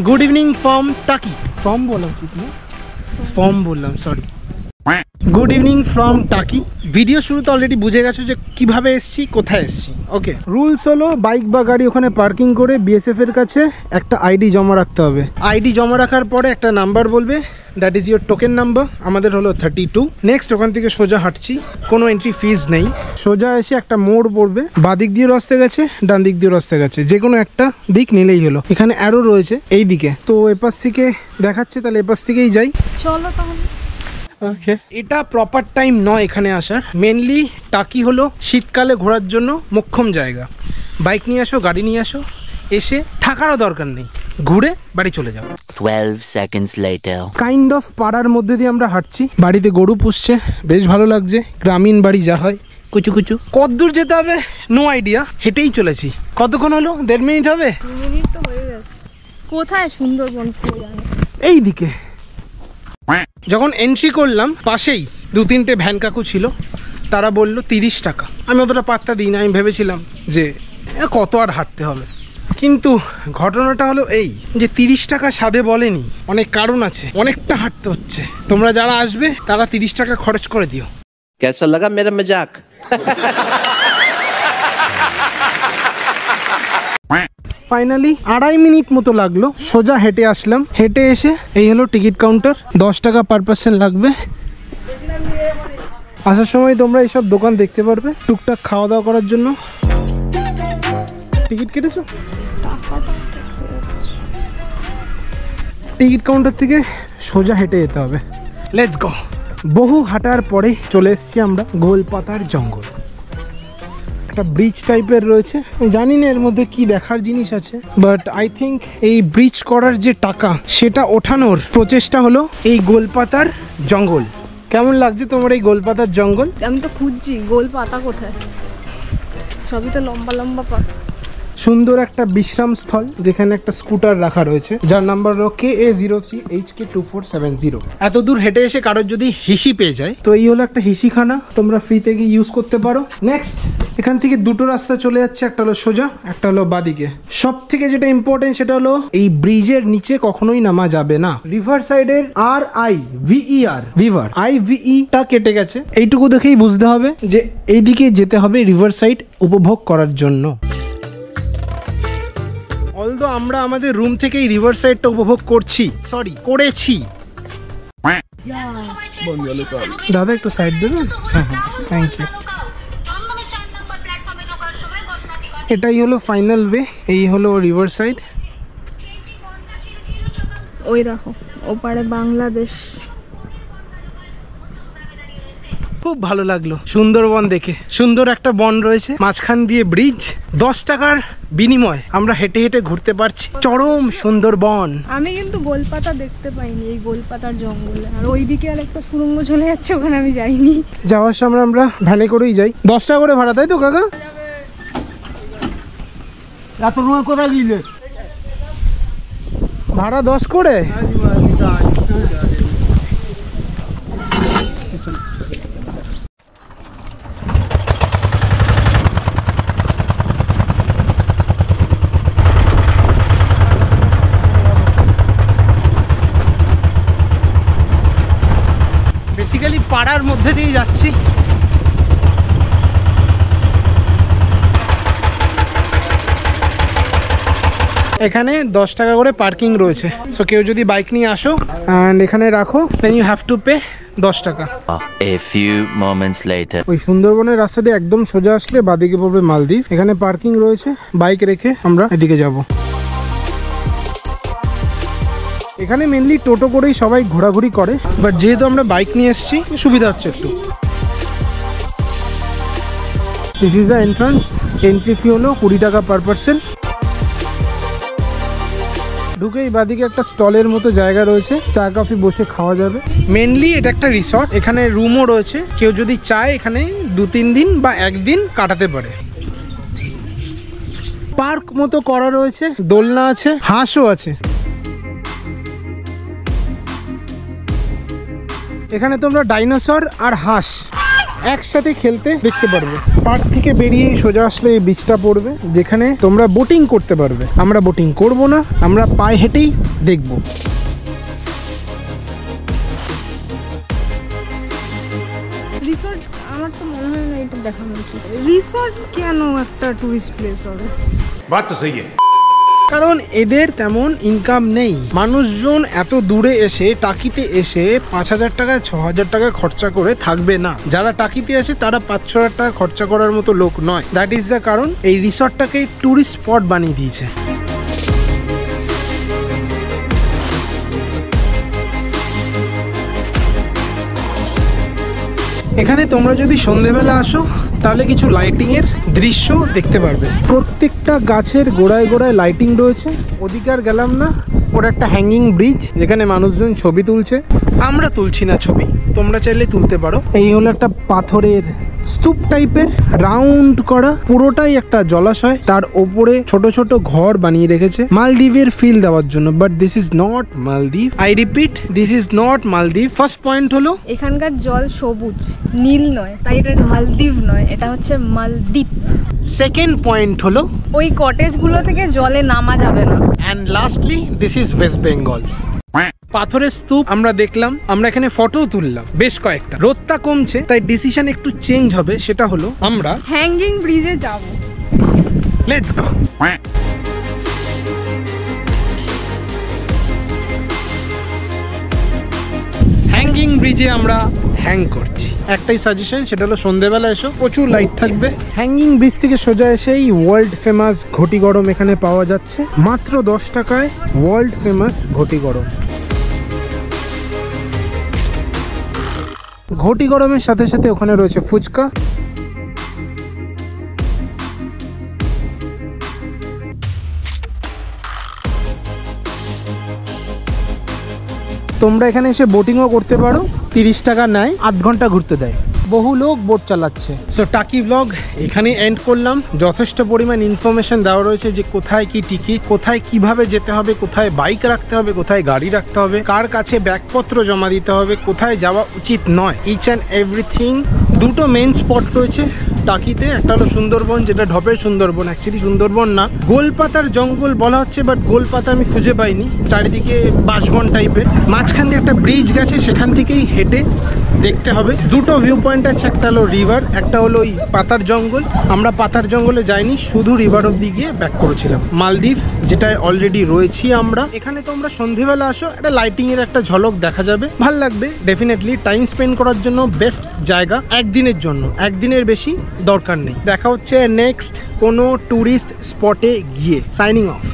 Good evening from টাকি। From বলা উচিত না, ফর্ম বললাম, সরি। গুড ইভিনিং ফ্রম টাকি। ভিডিও শুরুতে অলরেডি বুঝে গেছো যে কিভাবে এসছি, কোথায় এসছি। ওকে, রুলস হলো বাইক বা গাড়ি ওখানে পার্কিং করে বিএসএফ এর কাছে একটা আইডি জমা রাখতে হবে। আইডি জমা রাখার পরে একটা নাম্বার বলবে, that is your token number. আমাদের হলো 32। নেক্সট ওখান থেকে সোজা হাঁটছি, কোনো এন্ট্রি ফিজ নেই। সোজা এসে একটা মোড় পড়বে, বাদিক দিয়ে রাস্তা গেছে, ডান দিক দিয়ে রাস্তা গেছে, যে কোনো একটা দিক নিলেই হলো। এখানে অ্যারো রয়েছে এই দিকে, তো এপাশ থেকে দেখাচ্ছে, তাহলে এপাশ থেকেই যাই। চলো তাহলে। ওকে, এটা প্রপার টাইম নয় এখানে আসার। মেনলি টাকি হলো শীতকালে ঘোরার জন্য মোক্ষম জায়গা। বাইক নিয়ে আসো, গাড়ি নিয়ে আসো, এসে থাকারও দরকার নেই, ঘুরে বাড়ি চলে যাও। 12 seconds later কাইন্ড অফ পাড়ার মধ্যে দিয়ে আমরা হাঁটছি। বাড়িতে গরু পুষছে, বেশ ভালো লাগছে। গ্রামীণ বাড়ি যা হয়, কুচু কুচু। কত দূর যেতে হবে নো আইডিয়া, হেঁটেই চলেছি। কতক্ষণ হলো? 1.5 মিনিট হবে। 2 মিনিট তো হয়ে গেছে। কোথায় সুন্দরবন? এই দিকে। যখন এন্ট্রি করলাম পাশেই 2-3টে ভ্যান কাকু ছিল, তারা বলল 30 টাকা। আমি অতটা পাত্তা দিই না, আমি ভেবেছিলাম যে কত আর হাঁটতে হবে। কিন্তু ঘটনাটা হলো এই যে 30 টাকা সাধে বলেনি, অনেক কারণ আছে, অনেকটা হাঁটতে হচ্ছে। তোমরা যারা আসবে তারা 30 টাকা খরচ করে দিও। कैसा लगा मेरा मजाक? ফাইনালি 2.5 মিনিট মতো লাগলো, সোজা হেঁটে আসলাম। হেঁটে এসে এই হলো টিকিট কাউন্টার, 10 টাকা পার পার্সন লাগবে। আসার সময় তোমরা এইসব দোকান দেখতে পারবে টুকটাক খাওয়া দাওয়া করার জন্য। টিকিট কেটেছো? টিকিট কাউন্টার থেকে সোজা হেঁটে যেতে হবে। Let's go. বহু হাঁটার পরে চলে এসেছি আমরা গোলপাতার জঙ্গল। একটা ব্রিজ টাইপের রয়েছে, জানি না এর মধ্যে কি দেখার জিনিস আছে, বাট আই থিঙ্ক এই ব্রিজ করার যে টাকা সেটা ওঠানোর প্রচেষ্টা হলো এই গোলপাতার জঙ্গল। কেমন লাগছে তোমার এই গোলপাতার জঙ্গল? আমি তো খুঁজছি গোল পাতা কোথায়, সবই তো লম্বা লম্বা পাতা। সুন্দর একটা বিশ্রাম স্থল, যেখানে একটা স্কুটার রাখা রয়েছে, যার নাম্বার হলো KA03HK2470। এত দূর হেঁটে এসে কারোর যদি হিসি পেয়ে যায়, তো এই হলো একটা হিসিখানা, তোমরা ফ্রি থেকে ইউজ করতে পারো। নেক্সট, এখান থেকে দুটো রাস্তা চলে যাচ্ছে, একটা হলো সোজা, একটা হলো বাদিকে। সব থেকে যেটা ইম্পর্টেন্ট সেটা হলো এই ব্রিজের নিচে কখনোই নামা যাবে না। রিভার সাইডের RIVER রিভার IVE টা কেটে গেছে, এইটুকু দেখেই বুঝতে হবে যে এইদিকে যেতে হবে রিভার সাইড উপভোগ করার জন্য। অলদো আমরা আমাদের রুম থেকেই রিভার সাইডটা উপভোগ করেছি। দাদা একটু সাইড দেবেন? হ্যাঁ, থ্যাংক ইউ। এটাই হলো ফাইনাল ওয়ে, এই হলো রিভার সাইড। ওই দেখো ওপারে বাংলাদেশ। খুব ভালো লাগলো সুন্দরবন দেখে। সুন্দর একটা বন রয়েছে, মাঝখান দিয়ে ব্রিজ। 10 টাকার বিনিময়ে আমরা হেঁটে হেঁটে ঘুরতে পারছি চরম সুন্দরবন। আমি কিন্তু গোলপাতা দেখতে পাইনি এই গোলপাতার জঙ্গলে। আর ওইদিকে আর একটা সুড়ঙ্গ চলে যাচ্ছে, ওখানে আমি যাইনি। যাওয়ার সময় আমরা ভ্যানে করেই যাই। 10 টাকা করে ভাড়া, তাই তো কাকা? এত রুমে কোথায় গেলে ভাড়া 10 করে? বেসিক্যালি পাড়ার মধ্যে দিয়ে যাচ্ছি। এখানে 10 টাকা করে পার্কিং রয়েছে, সো কেউ যদি বাইক নিয়ে আসো অ্যান্ড এখানে রাখো, then you have to pay 10 টাকা। A few moments later ওই সুন্দরবনের রাস্তা দিয়ে একদম সোজা আসলে বাদিকে পড়বে মালদ্বীপ। এখানে পার্কিং রয়েছে, বাইক রেখে আমরা এদিকে যাব। এখানে মেনলি টোটো করেই সবাই ঘোরাঘুরি করে, বাট যেহেতু আমরা বাইক নিয়ে এসেছি সুবিধা হচ্ছে একটু। This is the entrance. Entry fee হলো 20 টাকা পার পার্সন। ঢুকেই বাদিকে একটা স্টলের মতো জায়গা রয়েছে, চা কফি বসে খাওয়া যাবে। মেনলি এটা একটা রিসর্ট, এখানে রুমও রয়েছে, কেউ যদি চায় এখানে 2-3 দিন বা 1 দিন কাটাতে পারে। পার্ক মতো করা রয়েছে, দোলনা আছে, হাঁসও আছে। এখানে তোমরা ডাইনোসর আর হাঁস একসাথে খেলতে দেখতে পারবে। পার্ক থেকে বেরিয়ে সোজা আসলে এই বিচটা পড়বে, যেখানে তোমরা বোটিং করতে পারবে। আমরা বোটিং করব না, আমরা পায়ে হেঁটেই দেখব। রিসর্ট আমার তো মনে হয় না এটা দেখানো উচিত। রিসর্ট কেন একটা টুরিস্ট প্লেস হবে? बात तो सही है। কারণ এদের তেমন ইনকাম নেই। মানুষজন এত দূরে এসে টাকিতে এসে 5,000 টাকা 6,000 টাকা খরচা করে থাকবে না। যারা টাকিতে আসে তারা 5-6 টাকা খরচা করার মতো লোক নয়। দ্যাট ইজ দ্য কারণ এই রিসর্টটাকে ট্যুরিস্ট স্পট বানিয়ে দিয়েছে। এখানে তোমরা যদি সন্ধেবেলা আসো তাহলে কিছু লাইটিং এর দৃশ্য দেখতে পারবে। প্রত্যেকটা গাছের গোড়ায় গোড়ায় লাইটিং রয়েছে। ওদিকে আর গেলাম না, ওটা একটা হ্যাঙ্গিং ব্রিজ যেখানে মানুষজন ছবি তুলছে। আমরা তুলছি না ছবি, তোমরা চাইলে তুলতে পারো। এই হলো একটা পাথরের স্তূপ টাইপের রাউন্ড করা, পুরোটাই একটা জলাশয়, তার ওপরে ছোট ছোট ঘর বানিয়ে রেখেছে মালদ্বীপের ফিল দেওয়ার জন্য। বাট দিস ইজ নট মালদ্বীপ, I repeat, this is not মালদ্বীপ। ফার্স্ট পয়েন্ট হলো এখানকার জল সবুজ, নীল নয়, তাই এটা মালদ্বীপ নয়, এটা হচ্ছে মালদ্বীপ। সেকেন্ড পয়েন্ট হলো ওই কটেজগুলো থেকে জলে নামা যাবে না। And lastly this is West Bengal. পাথরের স্তূপ আমরা দেখলাম, আমরা এখানে ফটোও তুললাম বেশ কয়েকটা। রোদটা কমছে তাই ডিসিশন একটু চেঞ্জ হবে, সেটা হলো আমরা হ্যাঙ্গিং ব্রিজে যাব। Let's go. হ্যাঙ্গিং ব্রিজে আমরা হ্যাং করছি। একটাই সাজেশন, সেটা হলো সন্ধ্যেবেলা এসো, প্রচুর লাইট থাকবে। হ্যাঙ্গিং ব্রিজ থেকে সোজা এসেই ওয়ার্ল্ড ফেমাস ঘটি গরম এখানে পাওয়া যাচ্ছে মাত্র 10 টাকায়। ওয়ার্ল্ড ফেমাস ঘটি গরম। ঘটি গরমের সাথে সাথে ওখানে রয়েছে ফুচকা। তোমরা এখানে এসে বোটিংও করতে পারো, 30 টাকা নেয়, 8 ঘন্টা ঘুরতে দেয়। বহু লোক বোট চালাচ্ছে। সো টাকি ব্লগ এখানে এন্ড করলাম। যথেষ্ট পরিমাণ ইনফরমেশন দেওয়া রয়েছে যে কোথায় কি টিকিট, কোথায় কিভাবে যেতে হবে, কোথায় বাইক রাখতে হবে, কোথায় গাড়ি রাখতে হবে, কার কাছে ব্যাগপত্র জমা দিতে হবে, কোথায় যাওয়া উচিত নয়, ইচ অ্যান্ড এভরিথিং। দুটো মেন স্পট রয়েছে টাকিতে, একটা হলো সুন্দরবন, যেটা ঢপের সুন্দরবন, অ্যাকচুয়ালি সুন্দরবন না, গোলপাতার জঙ্গল বলা হচ্ছে, বাট গোলপাতা আমি খুঁজে পাইনি। চারিদিকে বাঁশবন টাইপের, মাঝখান দিয়ে একটা ব্রিজ গেছে, সেখান থেকেই হেঁটে দেখতে হবে। দুটো ভিউ পয়েন্ট আছে, একটা হলো রিভার, একটা হলো ওই পাতার জঙ্গল। আমরা পাতার জঙ্গলে যাইনি, শুধু রিভার অব্দি গিয়ে ব্যাক করেছিলাম। মালদ্বীপ যেটায় অলরেডি রয়েছি আমরা, এখানে তোমরা সন্ধ্যেবেলা আসো, একটা লাইটিং এর একটা ঝলক দেখা যাবে, ভাল লাগবে ডেফিনেটলি। টাইম স্পেন্ড করার জন্য বেস্ট জায়গা, একদিনের জন্য, একদিনের বেশি দরকার নেই। দেখা হচ্ছে নেক্সট কোনো ট্যুরিস্ট স্পটে গিয়ে। Signing off.